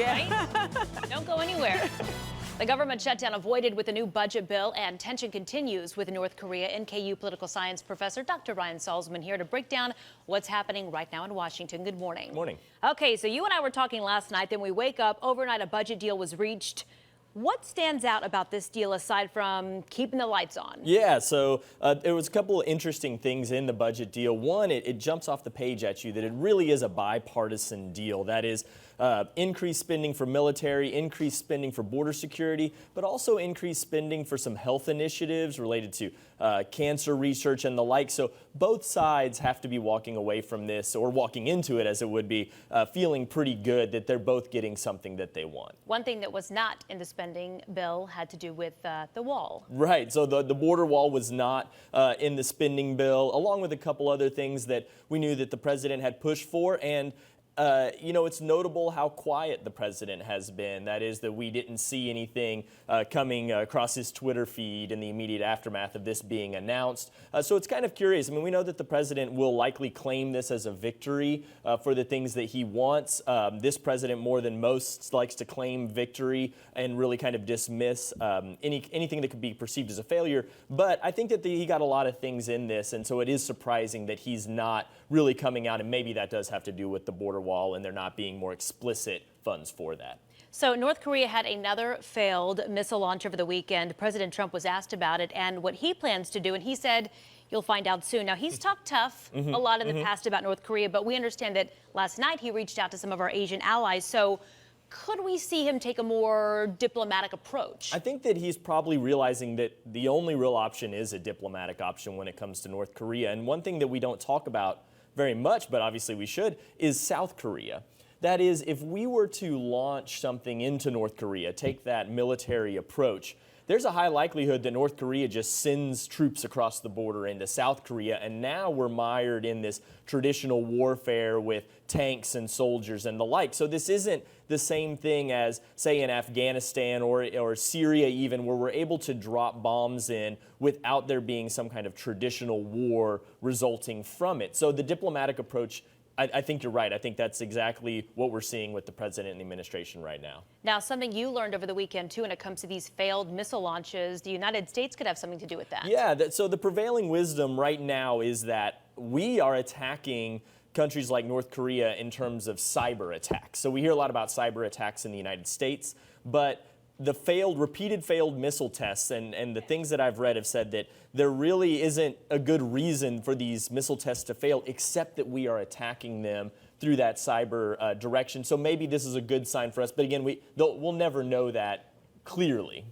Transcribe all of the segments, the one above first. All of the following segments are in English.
right? Don't go anywhere. The government shutdown avoided with a new budget bill, and tension continues with North Korea. NKU political science professor Dr. Ryan Salzman here to break down what's happening right now in Washington. Good morning. Morning. Okay, so you and I were talking last night, then we wake up, overnight a budget deal was reached. What stands out about this deal aside from keeping the lights on? Yeah, so there was a couple of interesting things in the budget deal. One, it jumps off the page at you that it really is a bipartisan deal. That is increased spending for military, increased spending for border security, but also increased spending for some health initiatives related to cancer research and the like. So both sides have to be walking away from this, or walking into it as it would be, feeling pretty good that they're both getting something that they want. One thing that was not in the spending bill had to do with the wall. Right, so the border wall was not in the spending bill, along with a couple other things that we knew that the president had pushed for. And you know, it's notable how quiet the president has been. That is, that we didn't see anything coming across his Twitter feed in the immediate aftermath of this being announced. So it's kind of curious. I mean, we know that the president will likely claim this as a victory for the things that he wants. This president, more than most, likes to claim victory and really kind of dismiss anything that could be perceived as a failure. But I think that he got a lot of things in this, and so it is surprising that he's not really coming out, and maybe that does have to do with the border wall and there not being more explicit funds for that. So North Korea had another failed missile launch over the weekend. President Trump was asked about it and what he plans to do, and he said, you'll find out soon. Now, he's talked tough a lot in the past about North Korea, but we understand that last night he reached out to some of our Asian allies. So could we see him take a more diplomatic approach? I think that he's probably realizing that the only real option is a diplomatic option when it comes to North Korea. And one thing that we don't talk about very much, but obviously we should, is South Korea. That is, if we were to launch something into North Korea, take that military approach, there's a high likelihood that North Korea just sends troops across the border into South Korea, and now we're mired in this traditional warfare with tanks and soldiers and the like. So this isn't the same thing as, say, in Afghanistan or Syria even, where we're able to drop bombs in without there being some kind of traditional war resulting from it. So the diplomatic approach, I think you're right. I think that's exactly what we're seeing with the president and the administration right now. Now, something you learned over the weekend, too, when it comes to these failed missile launches, the United States could have something to do with that. Yeah, so the prevailing wisdom right now is that we are attacking countries like North Korea in terms of cyber attacks. So we hear a lot about cyber attacks in the United States, but the repeated failed missile tests and the things that I've read have said that there really isn't a good reason for these missile tests to fail, except that we are attacking them through that cyber direction. So maybe this is a good sign for us. But again, we'll never know that clearly.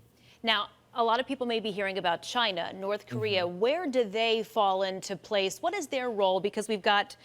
Now, a lot of people may be hearing about China, North Korea. Where do they fall into place? What is their role? Because we've got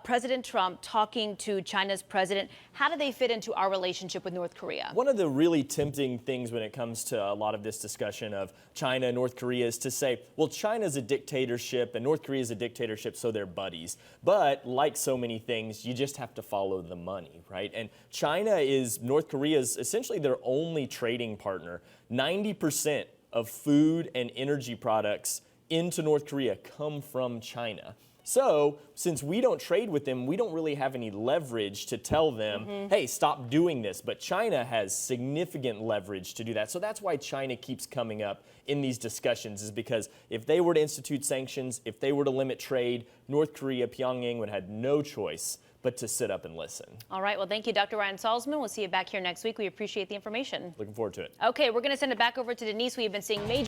President Trump talking to China's president. How do they fit into our relationship with North Korea? One of the really tempting things when it comes to a lot of this discussion of China and North Korea is to say, well, China's a dictatorship and North Korea is a dictatorship, so they're buddies. But like so many things, you just have to follow the money, right? And China is North Korea's essentially their only trading partner. 90% of food and energy products into North Korea come from China. So, since we don't trade with them, we don't really have any leverage to tell them, hey, stop doing this. But China has significant leverage to do that. So that's why China keeps coming up in these discussions, is because if they were to institute sanctions, if they were to limit trade, North Korea, Pyongyang would have no choice but to sit up and listen. All right. Well, thank you, Dr. Ryan Salzman. We'll see you back here next week. We appreciate the information. Looking forward to it. Okay, we're going to send it back over to Denise. We have been seeing major